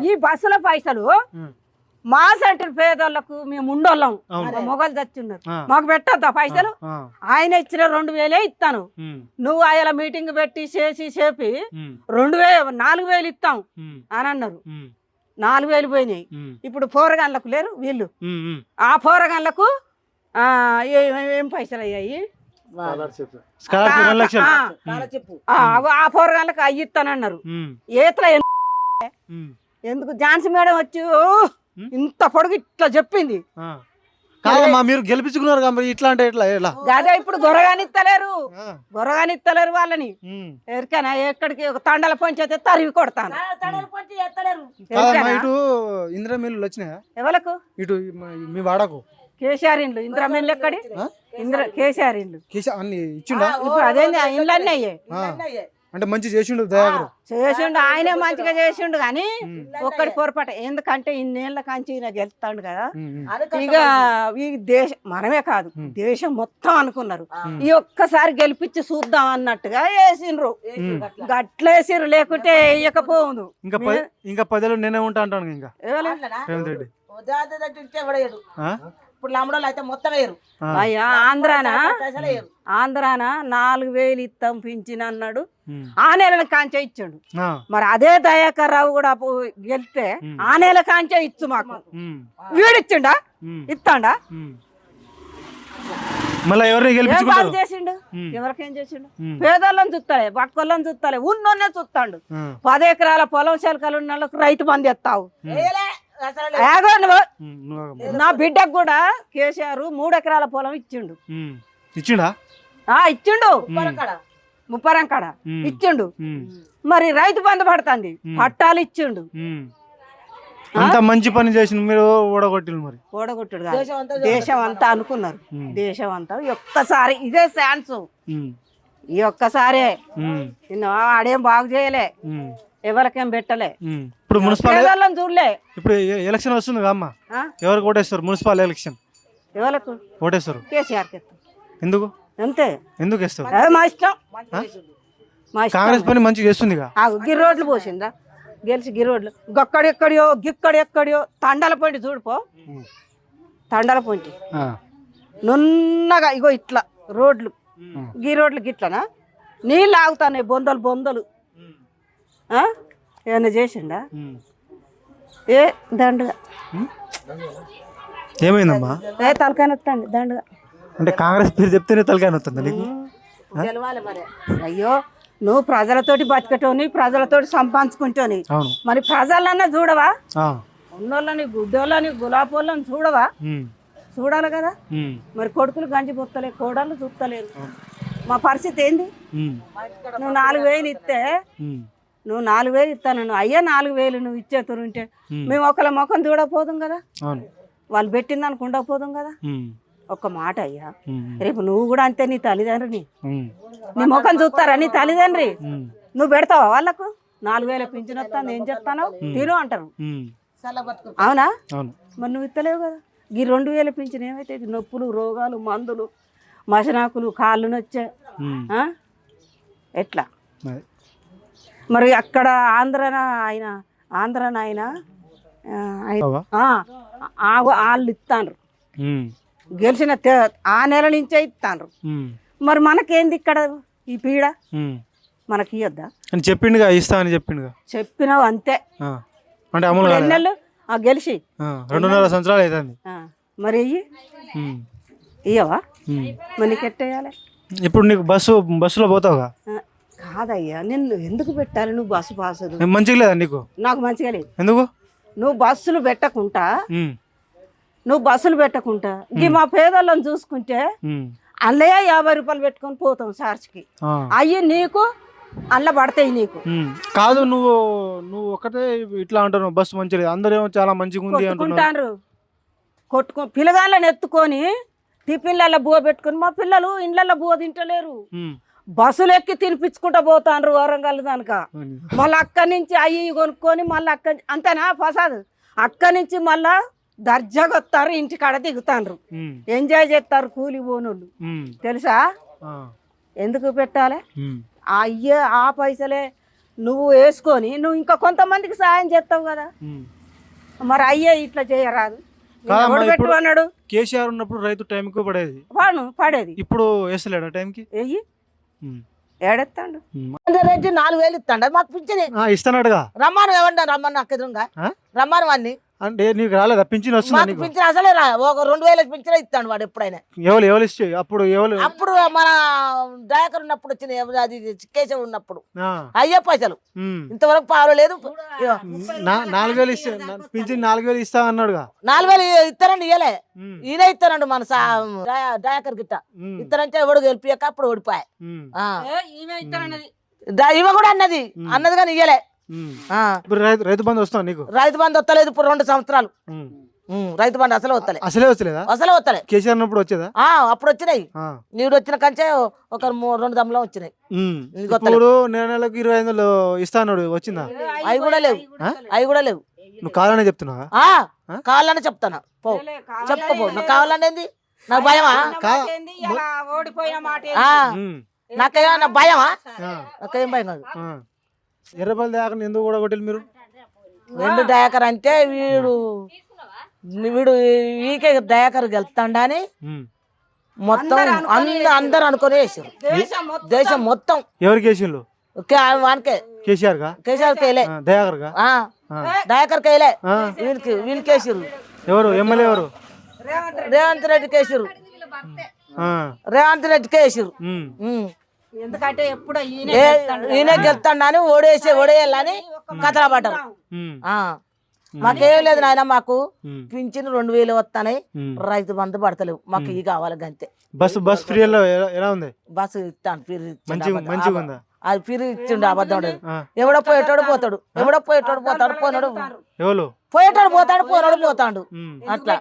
ఈ బస్సుల పైసలు మా సెంటర్ పేదోళ్ళకు మేము ఉండోళ్ళం మొగలు చచ్చున్నారు మాకు పెట్టద్దా పైసలు ఆయన ఇచ్చిన 2000 ఇస్తాను నువ్వు ఆయన మీటింగ్ పెట్టి చేపి 4,000 ఇస్తాం అని అన్నారు 4,000 పోయినాయి ఇప్పుడు పోరగాళ్ళకు లేరు వీళ్ళు ఆ పోరగాళ్ళకు ఏం పైసలు అయ్యాయి ఆ పోరగాళ్ళకి అయ్యి ఇస్తానన్నారు ఏతల ఎందుకు ఝాన్సీ మేడం వచ్చి ఇంత పొడుగు ఇట్లా చెప్పింది కాదమ్మా మీరు గెలిపించుకున్నారు ఇట్లా అంటే ఎట్లా అదే ఇప్పుడు గొరగానిత్తలేరు వాళ్ళని ఎరికనా ఎక్కడికి ఒక తండల పొంచి అయితే తరివి కొడతాను ఇటు ఇందిరా మిల్లులు వచ్చినాయా ఎవలకు ఇటు మీ వాడకు కేసీఆర్ ఇండ్లు ఇందిరా మిల్లు ఎక్కడి కేసీఆర్ ఇండ్లు అన్ని ఇచ్చిండా ఇప్పుడు అదేంది ఇండ్లు అన్నీ అయ్యాయి అంటే మంచి చేసిండు దయాకర్ చేసిండు ఆయనే మంచిగా చేసిండు కానీ ఒక్కడి పొరపాటు ఎందుకంటే ఇన్నేళ్ల కాంచి ఈయన గెలుస్తాడు కదా ఇక ఈ దేశం మనమే కాదు దేశం మొత్తం అనుకున్నారు ఈ ఒక్కసారి గెలిపించి చూద్దాం అన్నట్టుగా వేసిండ్రు గట్లేసిర్రు లేకుంటే వేయకపోదు ఇంకా 10 ఏళ్ళు నేనే ఉంటా అంటాను ఇంకా రేవంత్ రెడ్డి ఇప్పుడు లంబడోళ్ళు అయితే మొత్తం వేరు అయ్యా ఆంధ్రాన 4,000 ఇస్తాం పింఛన్ అన్నాడు ఆ నెల కాంచే ఇచ్చాడు మరి అదే దయాకర్ రావు కూడా గెలిస్తే ఆ నెల కాంచే ఇచ్చు మాకు వీడిచ్చిండా ఇస్తాడా మళ్ళీ ఎవరిని గెలిపించుకుంటారు చేసిండు ఎవరికేం చేసిండు పేదోళ్ళని చూస్తాడే బక్కోళ్ళని చూస్తాడే ఉన్నోనే చూస్తాడు 10 ఎకరాల పొలం శెలకలు ఉన్న వాళ్ళకి రైతు బంధు ఎత్తావు నా బిడ్డకు కూడా కేసీఆర్ 3 ఎకరాల పొలం ఇచ్చిండు ఇచ్చిండు ముప్పరంకాడ ఇచ్చిండు మరి రైతు బంధు పడుతుంది పట్టాలు ఇచ్చిండు అంత మంచి పని చేసిన మీరు ఓడగొట్టిండు మరి ఓడగొట్టుడు దేశం అంతా అనుకున్నారు దేశం అంతా ఒక్కసారి ఇదే ఛాన్స్ ఈ ఒక్కసారే ఆడేం బాగు చేయలే ఎవరికేం పెట్టలే ఇప్పుడు మున్సిపల్ చూడలే ఇప్పుడు ఎలక్షన్ వస్తుంది అమ్మ ఎవరికి ఓటేస్తారు మున్సిపల్ ఎలక్షన్ ఎవరికి ఓటేస్తారు కేసీఆర్ ఎందుకు అంతే ఎందుకు వేస్తారు మా ఇష్టం కాంగ్రెస్ పని మంచిగా చేస్తుంది గిర్రోడ్లు పోసిందా గెలిచి గిరోడ్లు గిక్కడెక్కడియో తండల పొంటి చూడిపో తండల పొంటి నున్నగా ఇగో ఇట్లా రోడ్లు గీ రోడ్లు గిట్లనా నీళ్ళు ఆగుతాయి బొందలు ఏమన్నా చేసిండా ఏ దండగా ఏమైందమ్మా తలకాయ నొత్తండి దండగా అంటే కాంగ్రెస్ పేరు చెప్తేనే తలకాయ నొత్తుంది నీకు అయ్యో నువ్వు ప్రజలతోటి బతికటోని ప్రజలతోటి సంపాదించుకుంటోని మరి ప్రజలన్నా చూడవా ఉన్నోళ్ళని గుడ్డోళ్ళని గులాబోళ్ళని చూడవా చూడాలి కదా మరి కొడుకులు గంజి పొత్తలే కోడళ్ళు చూస్తలేరు మా పరిస్థితి ఏంది నువ్వు 4,000 ఇస్తే నువ్వు 4,000 ఇస్తాను అయ్యా 4,000 నువ్వు ఇచ్చేతురుంటే మేము ఒకళ్ళ ముఖం చూడకపోదాం కదా వాళ్ళు పెట్టింది అనుకుండకపోదాం కదా ఒక్క మాట అయ్యా రేపు నువ్వు కూడా అంతే నీ తల్లిదండ్రిని నీ ముఖం చూస్తారా నీ తల్లిదండ్రి నువ్వు పెడతావా వాళ్ళకు 4,000 పింఛన్ వస్తాను ఏం చెప్తాను తిను అంటారు అవునా మరి నువ్వు ఇస్తలేవు కదా ఈ 2,000 పింఛన్ ఏమైతే నొప్పులు రోగాలు మందులు మసనాకులు కాళ్ళు నొచ్చే ఎట్లా మరి అక్కడ ఆంధ్రన ఆయన వాళ్ళు ఇస్తాను గెలిచిన ఆ నెల నుంచే ఇస్తాను మరి మనకేంది ఇక్కడ ఈ పీడ మనకి ఇవ్వద్దా అని చెప్పిండుగా ఇస్తా అని చెప్పినావు అంతే అంటే అమలు నెలలు గెలిచి 2.5 సంవత్సరాలు అవుతుంది మరి ఇయ్యవా మరి నీకు ఎట్టేయాలి ఇప్పుడు నీకు బస్సులో పోతావుగా కాదయ్యా నిన్ను ఎందుకు పెట్టాలి నువ్వు బస్సు పాసు మంచిగా లేదా నీకు నాకు మంచిగా లేదు ఎందుకు నువ్వు బస్సులు పెట్టకుండా ఈ మా పేదోళ్ళని చూసుకుంటే అల్లయ్య 50 రూపాయలు పెట్టుకొని పోతాం చార్జ్కి అయ్యి నీకు అల్ల పడతాయి నీకు కాదు నువ్వు ఒకటే ఇట్లా అంటున్నావు బస్సు మంచిగా అందరూ చాలా మంచిగా ఉంది అంటున్నారు పిల్లగాళ్ళని ఎత్తుకొని టిఫిన్లలో బువ పెట్టుకొని మా పిల్లలు ఇండ్లలో బువ తింటలేరు బస్సులు ఎక్కి తినిపించుకుంటా పోతాండ్రు వరంగల్ కనుక మళ్ళీ అక్కడి నుంచి అయ్యి కొనుక్కొని మళ్ళీ అంతేనా ప్రసాద్ అక్కడి నుంచి మళ్ళా దర్జాగా వస్తారు ఇంటికాడ దిగుతాండ్రు ఎంజాయ్ చేస్తారు కూలి పోనోళ్ళు తెలుసా ఎందుకు పెట్టాలి ఆ పైసలే నువ్వు వేసుకొని నువ్వు ఇంకా కొంతమందికి సాయం చేస్తావు కదా. మరి అయ్యే ఇట్లా చేయరాదు. పెట్టు అన్నాడు కేసీఆర్ ఉన్నప్పుడు రైతు టైంకి పడేది, పడేది. ఇప్పుడు వేస్తలేడా టైంకి? వెయ్యి ఏడెత్తాడు. రెడ్డి 4,000 ఇస్తాడు మాకు పింఛని. ఇస్తానడుగా. రమ్మాను ఏమన్నా రమ్మను నాకు ఎదురుగా రమ్మాను వాడిని. అంటే నీకు రాలేదా పింఛన్? వస్తుంది పింఛన్ అసలే రా. ఒక 2,000 పింఛన్ ఇస్తాడు వాడు ఎప్పుడైనా. ఎవరు ఇచ్చే అప్పుడు? అప్పుడు మన దయాకర్ ఉన్నప్పుడు వచ్చిన, అది కేశవ్ ఉన్నప్పుడు అయ్యే పైసలు ఇంతవరకు పారలేదు. 4,000 ఇస్తే పింఛన్ 4,000 ఇస్తా అన్నాడుగా. 4,000 ఇస్తారండి, ఇయ్యలే. ఈయన ఇస్తానండు మన దయాకర్ గిట్ట. ఇస్తారంటే ఎవడు గెలిపియక అప్పుడు ఓడిపోయా. ఇవ కూడా అన్నది కానీ ఇయ్యలే. రైతు బంధు వస్తా నీకు? రైతు బంధు వస్తలేదు ఇప్పుడు 2 సంవత్సరాలు. రైతు బంధు అసలు వస్తలే. అసలే వస్తలేదా? అసలే వస్తలే. కేసీఆర్ ఉన్నప్పుడు వచ్చేదా? అప్పుడు వచ్చినాయి. నీడు వచ్చిన కంచే ఒక 2 దమ్ములో వచ్చినాయి. ఇప్పుడు నెలకు 25,000 ఇస్తా అన్నాడు, వచ్చిందా? అవి కూడా లేవు. అవి కూడా లేవు. నువ్వు కావాలనే చెప్తున్నావా? కావాలనే చెప్తానా? పో చెప్పకపో. నాకు కావాలనేది నాకు భయమా? నాకేమన్నా భయమా? నాకేం భయం కాదు. ఎర్రపల్లి దయాకర్ ఎందుకు కూడా కొట్టారు మీరు? రెండు దయాకర్ అంటే వీడు వీకే దయాకర్ గెలుస్తాడని మొత్తం అందరు అనుకుని వేసారు. దేశం మొత్తం. ఎవరికి వేసిండ్రు? వానికే. కేసీఆర్ కేలే. దయాకర్ కేలే. వీళ్ళకి వేసారు. ఎవరు ఎమ్మెల్యే? ఎవరు? రేవంత్ రెడ్డి కేసారు. రేవంత్ రెడ్డి కేసారు. ఎందుకంటే ఎప్పుడు ఈయన గెలుతాడని ఓడేయాలని కథలా పడ్డారు. మాకేం లేదు నాయన, మాకు పింఛన్ 2,000 వస్తాయి. రైతు బంధు పడతలేవు. మాకు ఇవి కావాలి అంతే. బస్ ఫ్రీ ఎలా ఉంది? బస్సు ఇస్తాను ఫిరి. అది ఫిరి ఇచ్చిండు. అబద్ధం. ఎవడో పోయేటోడు పోతాడు. పోనాడు ఎవరు పోయేటోడు పోతాడు. పోతాడు. అట్లా.